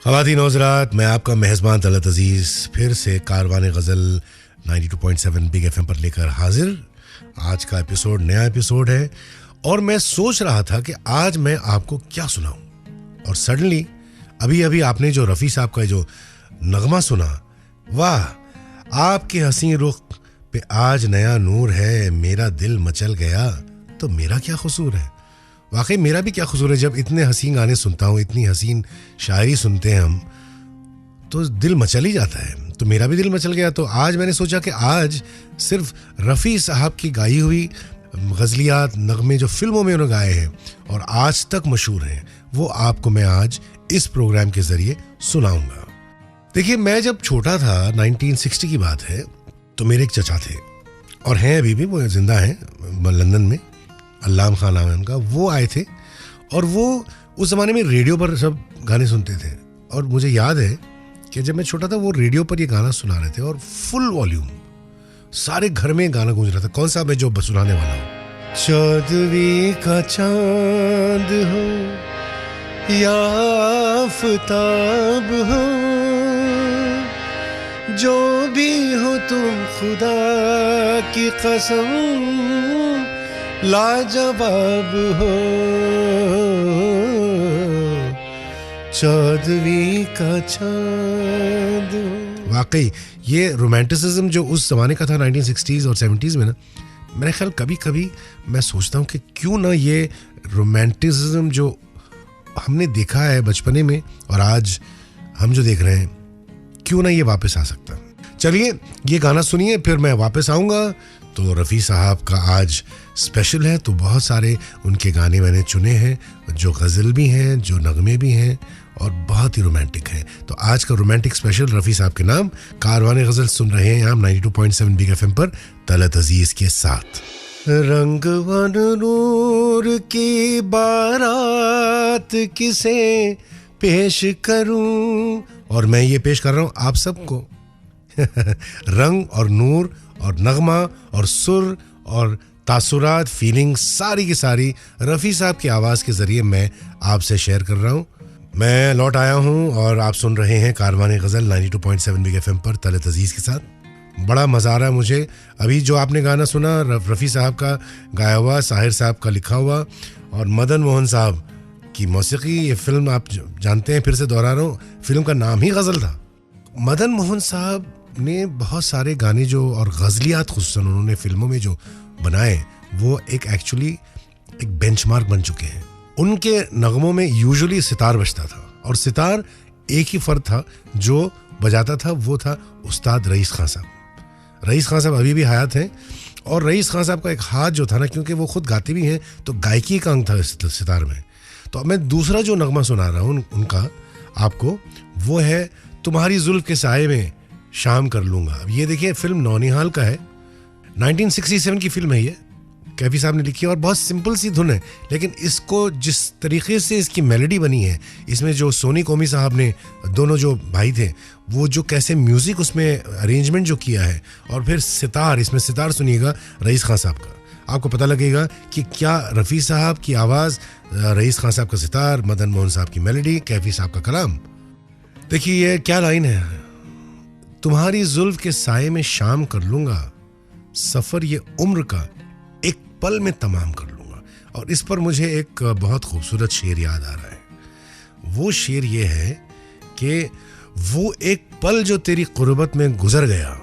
ख़वातीन और हज़रात, मैं आपका मेज़बान तलत अज़ीज़ फिर से कारवान गज़ल 92.7 बिग एफएम पर लेकर हाजिर। आज का एपिसोड नया एपिसोड है और मैं सोच रहा था कि आज मैं आपको क्या सुनाऊं, और सडनली अभी आपने जो रफ़ी साहब का जो नगमा सुना, वाह, आपके हसीन रुख पे आज नया नूर है, मेरा दिल मचल गया तो मेरा क्या कसूर है। वाकई मेरा भी क्या कसूर है, जब इतने हसीन गाने सुनता हूँ, इतनी हसीन शायरी सुनते हैं हम, तो दिल मचल ही जाता है। तो मेरा भी दिल मचल गया। तो आज मैंने सोचा कि आज सिर्फ रफ़ी साहब की गाई हुई गज़लियात, नगमे जो फिल्मों में उन्होंने गाए हैं और आज तक मशहूर हैं, वो आपको मैं आज इस प्रोग्राम के ज़रिए सुनाऊंगा। देखिए, मैं जब छोटा था, 1960 की बात है, तो मेरे एक चचा थे और हैं अभी भी, वो ज़िंदा हैं लंदन में, अल्लाम खान नाम है उनका। वो आए थे और वो उस ज़माने में रेडियो पर सब गाने सुनते थे। और मुझे याद है कि जब मैं छोटा था, वो रेडियो पर ये गाना सुना रहे थे और फुल वॉल्यूम, सारे घर में गाना गूंज रहा था। कौन सा मैं जो सुनाने वाला हूँ, चौदहवीं का चांद हो या आफताब हो, जो भी हो तुम खुदा की कसम लाजवाब हो, चौदहवीं का चांद। वाकई ये रोमांटिसिज्म जो उस ज़माने का था 1960s और 70s में ना, मेरे ख्याल कभी कभी मैं सोचता हूँ कि क्यों ना ये रोमांटिसिज्म जो हमने देखा है बचपने में और आज हम जो देख रहे हैं, क्यों ना ये वापस आ सकता। चलिए ये गाना सुनिए, फिर मैं वापस आऊँगा। तो रफ़ी साहब का आज स्पेशल है, तो बहुत सारे उनके गाने मैंने चुने हैं, जो गज़ल भी हैं, जो नगमे भी हैं और बहुत ही रोमांटिक हैं। तो आज का रोमांटिक स्पेशल रफ़ी साहब के नाम कारवान गज़ल सुन रहे हैं हम 92.7 बिग एफएम पर तलत अज़ीज़ के साथ। रंग वन नूर की बारात किसे पेश करूं, और मैं ये पेश कर रहा हूँ आप सबको। रंग और नूर और नगमा और सुर और तासुरात, फीलिंग, सारी की सारी रफ़ी साहब की आवाज़ के ज़रिए मैं आपसे शेयर कर रहा हूँ। मैं लौट आया हूँ और आप सुन रहे हैं कारवान गज़ल 92.7 बिग एफएम पर तलत अज़ीज़ के साथ। बड़ा मज़ा आ रहा है मुझे। अभी जो आपने गाना सुना, रफ़ी साहब का गाया हुआ, साहिर साहब का लिखा हुआ और मदन मोहन साहब की मौसीकी। ये फिल्म आप जानते हैं, फिर से दोहरा रहा हूँ, फिल्म का नाम ही गज़ल था। मदन मोहन साहब ने बहुत सारे गाने जो और गज़लियात खुसूसन उन्होंने फिल्मों में जो बनाए, वो एक एक्चुअली एक बेंचमार्क बन चुके हैं। उनके नगमों में यूजुअली सितार बजता था और सितार एक ही फ़र्द था जो बजाता था, वो था उस्ताद रईस खान साहब। रईस खान साहब अभी भी हयात हैं और रईस खान साहब का एक हाथ जो था ना, क्योंकि वो खुद गाते भी हैं, तो गायकी का अंग था सितार में। तो अब मैं दूसरा जो नगमा सुना रहा हूँ उनका आपको, वो है तुम्हारी जुल्फ के साए में शाम कर लूँगा। अब ये देखिए, फिल्म नौनिहाल का है, 1967 की फिल्म है ये, कैफी साहब ने लिखी है और बहुत सिंपल सी धुन है, लेकिन इसको जिस तरीके से इसकी मेलोडी बनी है, इसमें जो सोनी कोमी साहब ने, दोनों जो भाई थे, वो जो कैसे म्यूज़िक उसमें अरेंजमेंट जो किया है, और फिर सितार, इसमें सितार सुनिएगा रईस खान साहब का, आपको पता लगेगा कि क्या रफ़ी साहब की आवाज़, रईस खान साहब का सितार, मदन मोहन साहब की मेलोडी, कैफी साहब का कलाम। देखिए ये क्या लाइन है, तुम्हारी जुल्फ के साए में शाम कर लूँगा, सफ़र ये उम्र का एक पल में तमाम कर लूँगा। और इस पर मुझे एक बहुत खूबसूरत शेर याद आ रहा है। वो शेर ये है कि वो एक पल जो तेरी क़ुर्बत में गुज़र गया,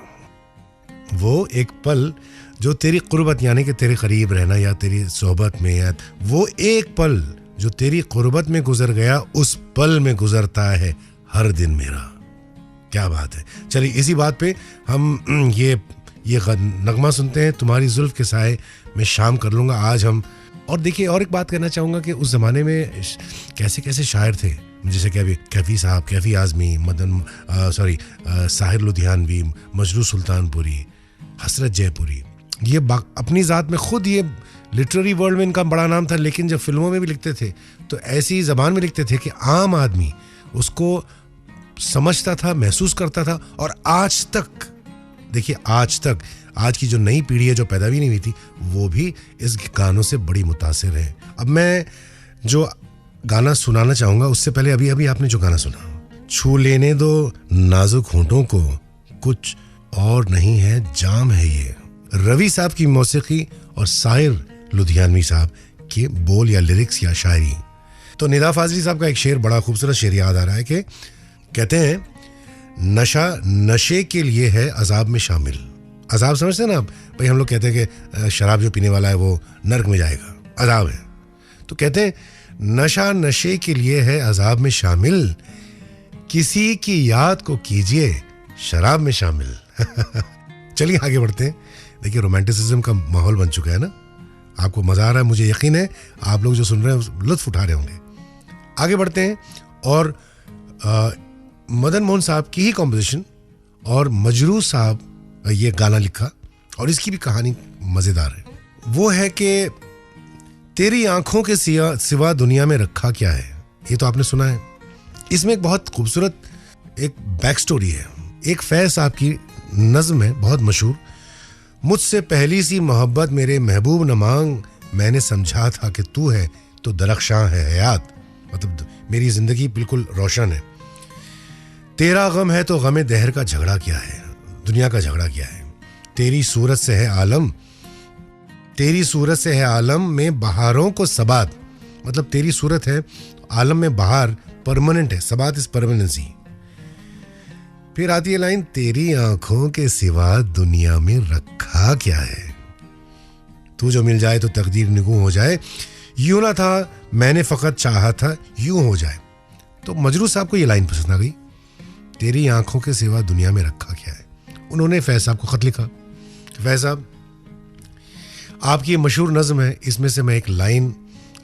वो एक पल जो तेरी क़ुर्बत यानी कि तेरे करीब रहना या तेरी सोहबत में, या वो एक पल जो तेरी क़ुर्बत में गुज़र गया, उस पल में गुज़रता है हर दिन मेरा। क्या बात है। चलिए इसी बात पे हम ये नगमा सुनते हैं, तुम्हारी जुल्फ के साए में शाम कर लूँगा आज हम। और देखिए, और एक बात कहना चाहूँगा कि उस ज़माने में कैसे कैसे शायर थे, जैसे कि अभी कैफ़ी साहब, कैफ़ी आज़मी, साहिर लुधियानवी, मजरू सुल्तानपुरी, हसरत जयपुरी, ये अपनी ज़ात में खुद ये लिटरेरी वर्ल्ड में इनका बड़ा नाम था, लेकिन जब फिल्मों में भी लिखते थे तो ऐसी ज़बान में लिखते थे कि आम आदमी उसको समझता था, महसूस करता था। और आज तक देखिए, आज की जो नई पीढ़ी है जो पैदा भी नहीं हुई थी, वो भी इस गानों से बड़ी मुतासिर है। अब मैं जो गाना सुनाना चाहूँगा, उससे पहले अभी आपने जो गाना सुना, छू लेने दो नाजुक होंठों को, कुछ और नहीं है जाम है ये। रवि साहब की मौसीकी और साहिर लुधियानवी साहब के बोल या लिरिक्स या शायरी। तो निदा फाजली साहब का एक शेर, बड़ा खूबसूरत शेर याद आ रहा है कि कहते हैं, नशा नशे के लिए है अजाब में शामिल। अजाब समझते हैं ना आप? भाई हम लोग कहते हैं कि शराब जो पीने वाला है वो नर्क में जाएगा, अजाब है। तो कहते हैं नशा नशे के लिए है अजाब में शामिल, किसी की याद को कीजिए शराब में शामिल। चलिए आगे बढ़ते हैं। देखिए रोमांटिसिज्म का माहौल बन चुका है ना, आपको मजा आ रहा है, मुझे यकीन है आप लोग जो सुन रहे हैं लुत्फ उठा रहे होंगे। आगे बढ़ते हैं और मदन मोहन साहब की ही कॉम्पोजिशन और मजरू साहब ये गाना लिखा और इसकी भी कहानी मजेदार है। वो है कि तेरी आंखों के सिवा दुनिया में रखा क्या है। ये तो आपने सुना है। इसमें एक बहुत खूबसूरत एक बैक स्टोरी है। एक फैज साहब की नज्म है बहुत मशहूर, मुझसे पहली सी मोहब्बत मेरे महबूब न मांग, मैंने समझा था कि तू है तो दरख्शां है हयात, मतलब मेरी जिंदगी बिल्कुल रोशन है। तेरा गम है तो गमे दहर का झगड़ा क्या है, दुनिया का झगड़ा क्या है। तेरी सूरत से है आलम, तेरी सूरत से है आलम में बहारों को सबात, मतलब तेरी सूरत है आलम में बहार परमानेंट है, सबात इज परमानेंसी। फिर आती है लाइन, तेरी आंखों के सिवा दुनिया में रखा क्या है, तू जो मिल जाए तो तकदीर निगू हो जाए, यूं ना था मैंने फकत चाहा था यूं हो जाए। तो मजरू साहब को ये लाइन पसंद आ गई, तेरी आंखों के सिवा दुनिया में रखा क्या है। उन्होंने फैज साहब को खत लिखा, फैज साहब आपकी ये मशहूर नज्म है, इसमें से मैं एक लाइन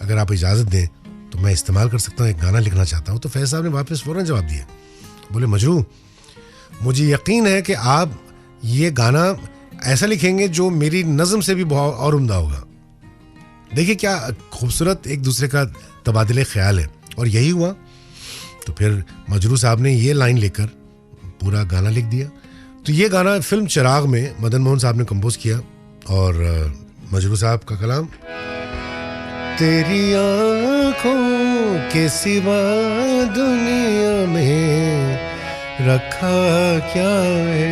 अगर आप इजाज़त दें तो मैं इस्तेमाल कर सकता हूँ, एक गाना लिखना चाहता हूँ। तो फैज साहब ने वापस फ़ौरन जवाब दिया, बोले मजरू मुझे यकीन है कि आप ये गाना ऐसा लिखेंगे जो मेरी नज़म से भी बहुत और उम्दा होगा। देखिए क्या खूबसूरत एक दूसरे का तबादले ख्याल है, और यही हुआ। तो फिर मजरू साहब ने ये लाइन लेकर पूरा गाना लिख दिया। तो ये गाना फिल्म चिराग में मदन मोहन साहब ने कंपोज किया और मजरू साहब का कलाम। तेरी आंखों के सिवा दुनिया में रखा क्या है,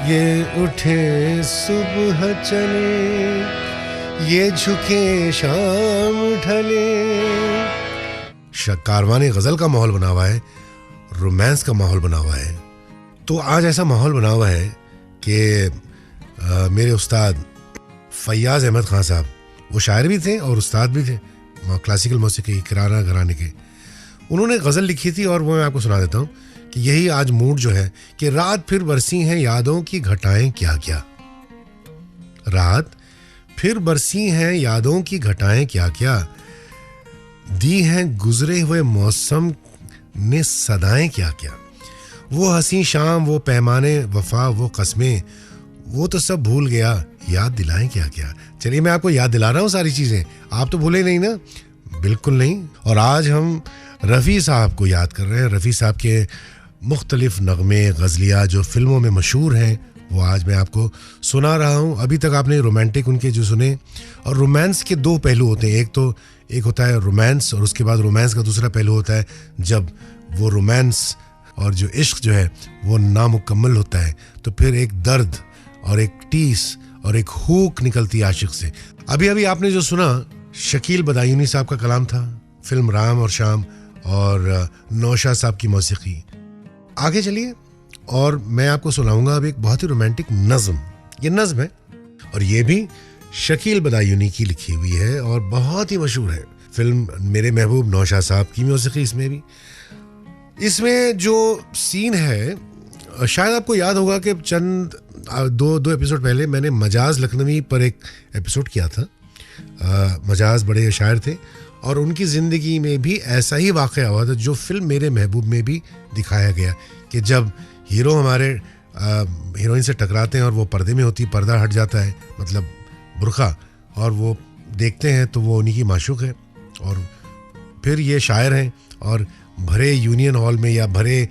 ये उठे सुबह चले, ये झुके शाम ढले। कारवाने गजल का माहौल बना हुआ है, रोमांस का माहौल बना हुआ है। तो आज ऐसा माहौल बना हुआ है कि मेरे उस्ताद फैयाज अहमद खान साहब, वो शायर भी थे और उस्ताद भी थे क्लासिकल मौसीकी किराना घराने के, उन्होंने गज़ल लिखी थी और वो मैं आपको सुना देता हूँ कि यही आज मूड जो है कि रात फिर बरसी हैं यादों की घटाएं क्या क्या, रात फिर बरसी हैं यादों की घटाएं क्या क्या, दी हैं गुजरे हुए मौसम ने सदाएं क्या क्या, वो हंसी शाम वो पैमाने वफा वो कस्में, वो तो सब भूल गया याद दिलाएं क्या क्या। चलिए मैं आपको याद दिला रहा हूँ सारी चीज़ें, आप तो भूले नहीं ना, बिल्कुल नहीं। और आज हम रफ़ी साहब को याद कर रहे हैं। रफ़ी साहब के मुख्तलिफ नगमे गज़लिया जो फिल्मों में मशहूर हैं वो आज मैं आपको सुना रहा हूँ। अभी तक आपने रोमांटिक उनके जो सुने, और रोमांस के दो पहलू होते हैं, एक होता है रोमांस और उसके बाद रोमांस का दूसरा पहलू होता है जब वो रोमांस और जो इश्क जो है वो नामुकम्मल होता है, तो फिर एक दर्द और एक टीस और एक हुक निकलती है आशिक से। अभी अभी आपने जो सुना शकील बदायूनी साहब का कलाम था, फिल्म राम और शाम, और नौशाद साहब की मौसीकी। आगे चलिए और मैं आपको सुनाऊंगा अब एक बहुत ही रोमांटिक नज़म। ये नज़म है और ये भी शकील बदायूनी की लिखी हुई है और बहुत ही मशहूर है। फिल्म मेरे महबूब नौशाद साहब की मौसीकी इसमें भी। इसमें जो सीन है शायद आपको याद होगा कि चंद दो एपिसोड पहले मैंने मजाज लखनवी पर एक एपिसोड किया था। मजाज बड़े शायर थे और उनकी ज़िंदगी में भी ऐसा ही वाक़या हुआ था जो फिल्म मेरे महबूब में भी दिखाया गया कि जब हीरो हमारे हीरोइन से टकराते हैं और वो पर्दे में होती, पर्दा हट जाता है मतलब बुर्का, और वो देखते हैं तो वो उन्हीं की माशूक है। और फिर ये शायर हैं और भरे यूनियन हॉल में या भरे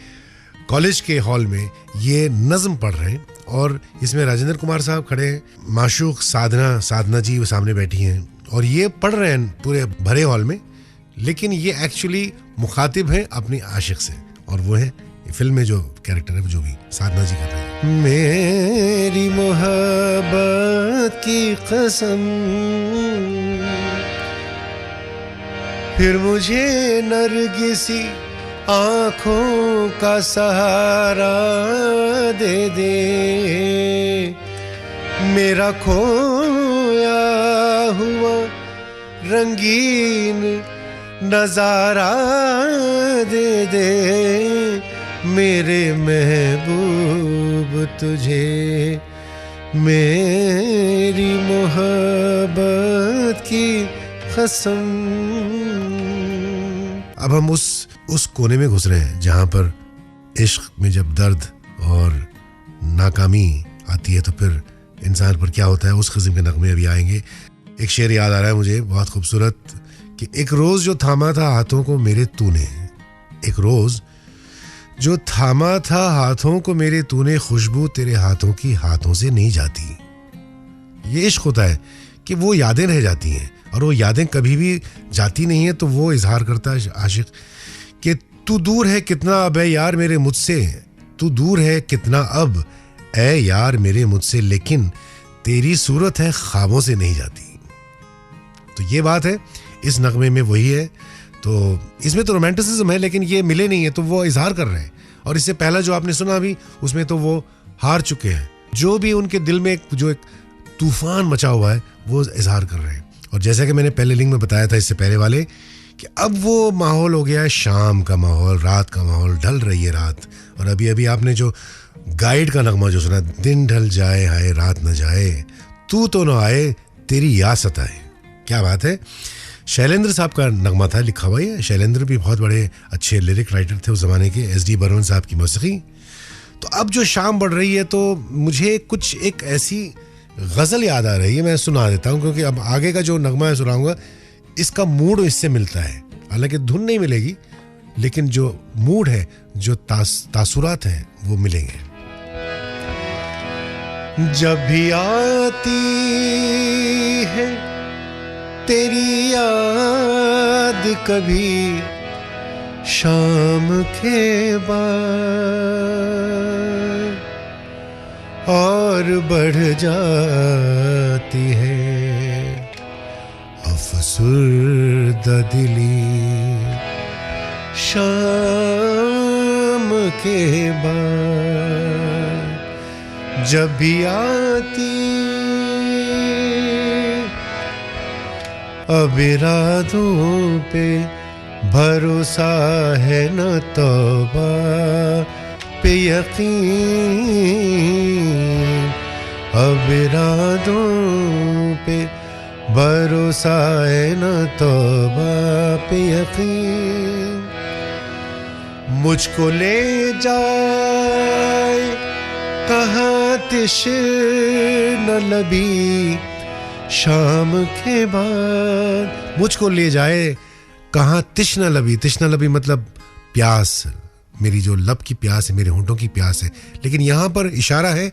कॉलेज के हॉल में ये नज़म पढ़ रहे हैं और इसमें राजेंद्र कुमार साहब खड़े हैं, माशूक साधना जी वो सामने बैठी हैं और ये पढ़ रहे हैं पूरे भरे हॉल में लेकिन ये एक्चुअली मुखातिब है अपनी आशिक से, और वो है फिल्म में जो कैरेक्टर है वो जो भी साधना जी कर रहे हैं। मेरी मोहब्बत की कसम फिर मुझे नरगिसी आँखों का सहारा दे दे, मेरा खोया हुआ रंगीन नजारा दे दे, मेरे महबूब तुझे मेरी मोहब्बत की कसम। अब हम उस कोने में घुस रहे हैं जहां पर इश्क में जब दर्द और नाकामी आती है तो फिर इंसान पर क्या होता है, उस किस्म के नगमे अभी आएंगे। एक शेर याद आ रहा है मुझे बहुत खूबसूरत कि एक रोज जो थामा था हाथों को मेरे तूने, एक रोज जो थामा था हाथों को मेरे तूने, खुशबू तेरे हाथों की हाथों से नहीं जाती। ये इश्क होता है कि वो यादें रह जाती हैं और वो यादें कभी भी जाती नहीं है, तो वो इजहार करता है आशिक कि तू दूर है कितना अब है यार मेरे मुझसे, तू दूर है कितना अब ऐ यार मेरे मुझसे, लेकिन तेरी सूरत है ख्वाबों से नहीं जाती। तो ये बात है इस नगमे में, वही है। तो इसमें तो रोमांटिसिज्म है लेकिन ये मिले नहीं है तो वो इजहार कर रहे हैं। और इससे पहला जो आपने सुना अभी उसमें तो वो हार चुके हैं, जो भी उनके दिल में जो एक तूफान मचा हुआ है वो इजहार कर रहे हैं। और जैसा कि मैंने पहले लिंक में बताया था इससे पहले वाले कि अब वो माहौल हो गया है शाम का माहौल, रात का माहौल, ढल रही है रात। और अभी अभी आपने जो गाइड का नगमा जो सुना, दिन ढल जाए हाय रात न जाए, तू तो न आए तेरी याद सताए, क्या बात है। शैलेंद्र साहब का नगमा था लिखा हुआ है। शैलेंद्र भी बहुत बड़े अच्छे लिरिक राइटर थे उस ज़माने के, SD बर्मन साहब की मौसीकी। तो अब जो शाम बढ़ रही है तो मुझे कुछ एक ऐसी गज़ल याद आ रही है, मैं सुना देता हूँ क्योंकि अब आगे का जो नगमा है सुनाऊंगा इसका मूड इससे मिलता है। हालांकि धुन नहीं मिलेगी लेकिन जो मूड है, जो तासुरात हैं वो मिलेंगे। जब भी आती है तेरी याद कभी शाम के बाद और बढ़ जाती है अफसुर्दा दिली शाम के बाद, जब भी आती अब इरादों पे भरोसा है न तौबा पे यकीन, अब इरादों पे भरोसा है न तौबा पे यकीन, मुझको ले जाए कहाँ तिश्न लबी शाम के बाद, मुझको ले जाए कहाँ तिश्न लबी। तिश्न लबी मतलब प्यास, मेरी जो लब की प्यास है, मेरे होंठों की प्यास है, लेकिन यहाँ पर इशारा है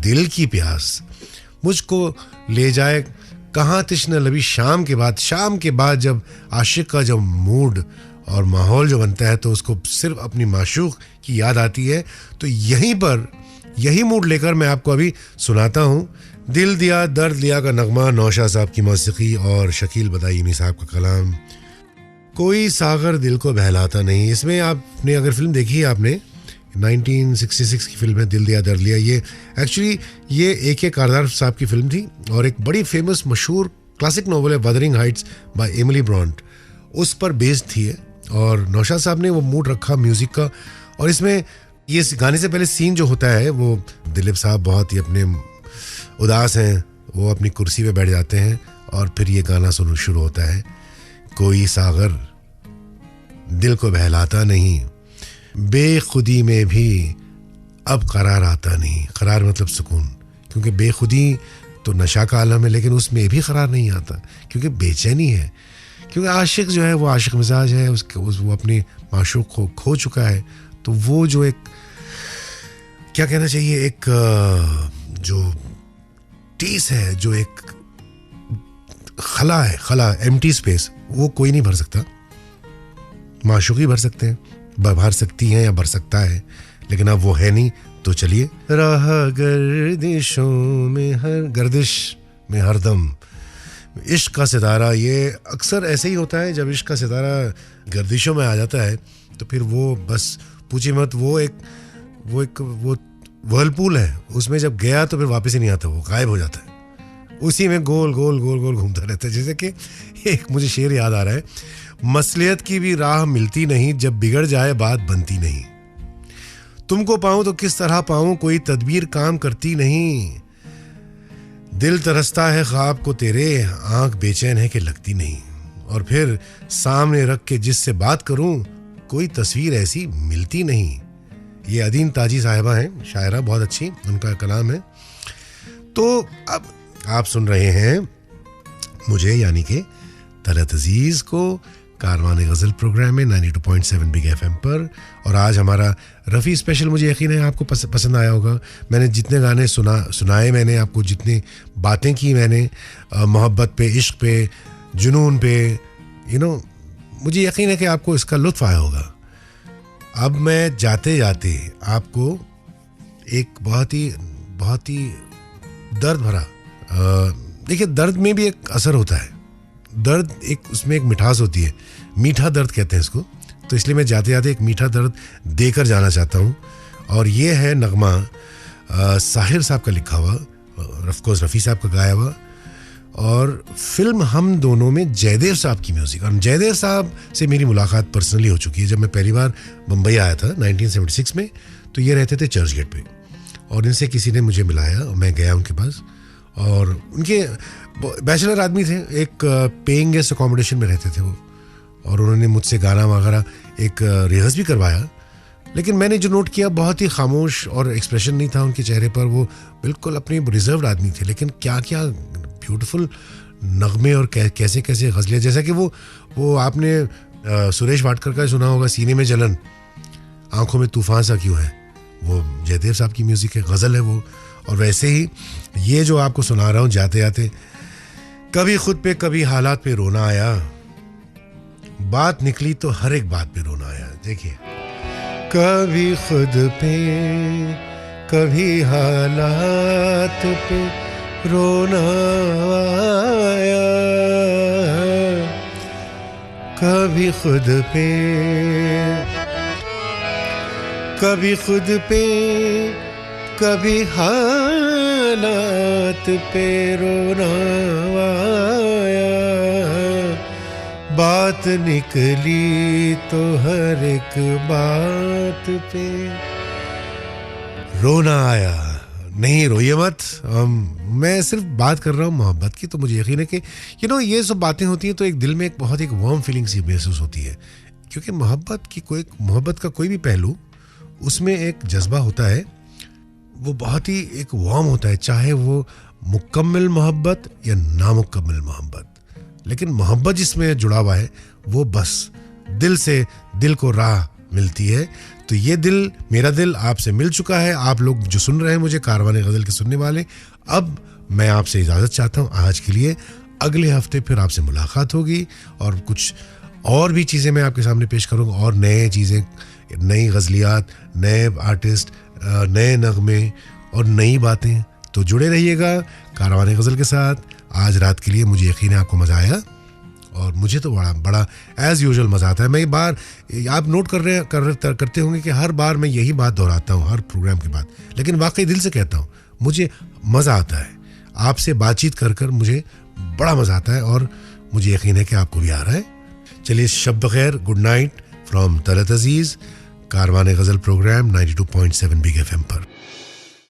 दिल की प्यास। मुझको ले जाए कहाँ तिश्न लबी शाम के बाद। शाम के बाद जब आशिक का जब मूड और माहौल जो बनता है तो उसको सिर्फ अपनी माशूक की याद आती है। तो यहीं पर यही मूड लेकर मैं आपको अभी सुनाता हूँ दिल दिया दर्द लिया का नगमा, नौशाद साहब की मौसीकी और शकील बदायूनी साहब का कलाम। कोई सागर दिल को बहलाता नहीं। इसमें आपने अगर फिल्म देखी है, आपने 1966 की फिल्म है दिल दिया दर्द लिया। ये एक्चुअली ये AK कारदार साहब की फिल्म थी और एक बड़ी फेमस मशहूर क्लासिक नॉवल है वदरिंग हाइट्स बाय एमिली ब्रॉन्ट, उस पर बेस्ड थी। और नौशाद साहब ने वो मूड रखा म्यूज़िक का। और इसमें ये गाने से पहले सीन जो होता है वो दिलीप साहब बहुत ही अपने उदास हैं, वो अपनी कुर्सी पे बैठ जाते हैं और फिर ये गाना सुनना शुरू होता है, कोई सागर दिल को बहलाता नहीं, बेखुदी में भी अब करार आता नहीं। करार मतलब सुकून, क्योंकि बेखुदी तो नशा का आलम है लेकिन उसमें भी करार नहीं आता क्योंकि बेचैनी है। क्योंकि आशिक जो है वो आशिक मिजाज है, वो अपनी माशूक को खो चुका है। तो वो जो एक क्या कहना चाहिए, एक जो टीस है, जो एक खला है, खला एम्प्टी स्पेस, वो कोई नहीं भर सकता। माशूकी भर सकते हैं, भर सकती हैं या भर सकता है, लेकिन अब वो है नहीं। तो चलिए, राह गर्दिशों में गर्दिश में हरदम, इश्क का सितारा। ये अक्सर ऐसे ही होता है, जब इश्क का सितारा गर्दिशों में आ जाता है तो फिर वो बस पूछिए मत, वो वर्लपूल है, उसमें जब गया तो फिर वापस ही नहीं आता, वो गायब हो जाता है, उसी में गोल गोल गोल गोल घूमता रहता है। जैसे कि एक मुझे शेर याद आ रहा है, मसलियत की भी राह मिलती नहीं, जब बिगड़ जाए बात बनती नहीं। तुमको पाऊं तो किस तरह पाऊं, कोई तदबीर काम करती नहीं। दिल तरसता है ख्वाब को तेरे, आंख बेचैन है कि लगती नहीं। और फिर सामने रख के जिससे बात करूं, कोई तस्वीर ऐसी मिलती नहीं। ये अदीन ताजी साहिबा हैं, शायरा, बहुत अच्छी उनका कलाम है। तो अब आप सुन रहे हैं मुझे, यानी कि तलत अजीज को, कारवान गज़ल प्रोग्राम में 92.7 बिग एफएम पर। और आज हमारा रफ़ी स्पेशल, मुझे यकीन है आपको पसंद आया होगा। मैंने जितने गाने सुनाए, मैंने आपको जितनी बातें की मैंने, मोहब्बत पे, इश्क पे, जुनून पे, मुझे यकीन है कि आपको इसका लुत्फ़ आया होगा। अब मैं जाते जाते आपको एक बहुत ही दर्द भरा, देखिए दर्द में भी एक असर होता है, दर्द एक, उसमें एक मिठास होती है, मीठा दर्द कहते हैं इसको। तो इसलिए मैं जाते जाते एक मीठा दर्द देकर जाना चाहता हूँ। और ये है नगमा साहिर साहब का लिखा हुआ, ऑफ कोर्स रफ़ी साहब का गाया हुआ, और फिल्म हम दोनों में जयदेव साहब की म्यूज़िक। और जयदेव साहब से मेरी मुलाकात पर्सनली हो चुकी है। जब मैं पहली बार मुंबई आया था 1976 में, तो ये रहते थे चर्च गेट पे, और इनसे किसी ने मुझे मिलाया और मैं गया उनके पास। और उनके बैचलर आदमी थे, एक पेइंग गेस्ट अकोमोडेशन में रहते थे वो, और उन्होंने मुझसे गाना वगैरह एक रिहर्स भी करवाया। लेकिन मैंने जो नोट किया, बहुत ही खामोश और एक्सप्रेशन नहीं था उनके चेहरे पर, वो बिल्कुल अपने रिजर्व्ड आदमी थे। लेकिन क्या क्या ब्यूटीफुल नगमे और कैसे कैसे गज़लें, जैसा कि वो आपने सुरेश वाडकर का सुना होगा, सीने में जलन आंखों में तूफान सा क्यों है, वो जयदेव साहब की म्यूज़िक है, गज़ल है वो। और वैसे ही ये जो आपको सुना रहा हूँ, जाते जाते, कभी खुद पे कभी हालात पे रोना आया, बात निकली तो हर एक बात पे रोना आया। देखिए, कभी खुद पे कभी हालात पे रोना आया, कभी खुद पे कभी हालात पे रोना आया, बात निकली तो हर एक बात पे रोना आया। नहीं रोइए मत, मैं सिर्फ बात कर रहा हूँ मोहब्बत की। तो मुझे यकीन है कि ये सब बातें होती हैं तो एक दिल में एक बहुत एक वार्म फीलिंग सी महसूस होती है, क्योंकि मोहब्बत का कोई भी पहलू, उसमें एक जज्बा होता है, वो बहुत ही एक वार्म होता है, चाहे वो मुकम्मल मोहब्बत या नामुकम्मल मोहब्बत। लेकिन मोहब्बत जिसमें जुड़ा हुआ है, वो बस दिल से दिल को राह मिलती है। तो ये दिल, मेरा दिल आपसे मिल चुका है। आप लोग जो सुन रहे हैं मुझे, कारवान गज़ल के सुनने वाले, अब मैं आपसे इजाज़त चाहता हूँ आज के लिए। अगले हफ्ते फिर आपसे मुलाकात होगी और कुछ और भी चीज़ें मैं आपके सामने पेश करूँगा, और नए चीज़ें, नई गज़लियात, नए आर्टिस्ट, नए नगमे और नई बातें। तो जुड़े रहिएगा कारवान गज़ल के साथ। आज रात के लिए मुझे यकीन है आपको मज़ा आया, और मुझे तो बड़ा एज़ यूजुअल मज़ा आता है। मैं बार, आप नोट करते होंगे कि हर बार मैं यही बात दोहराता हूँ हर प्रोग्राम के बाद, लेकिन वाकई दिल से कहता हूँ, मुझे मज़ा आता है आपसे बातचीत कर मुझे बड़ा मज़ा आता है, और मुझे यकीन है कि आपको भी आ रहा है। चलिए, शब बखैर, good night from Talat Aziz, Karwan Ghazal program 92.7 big FM पर।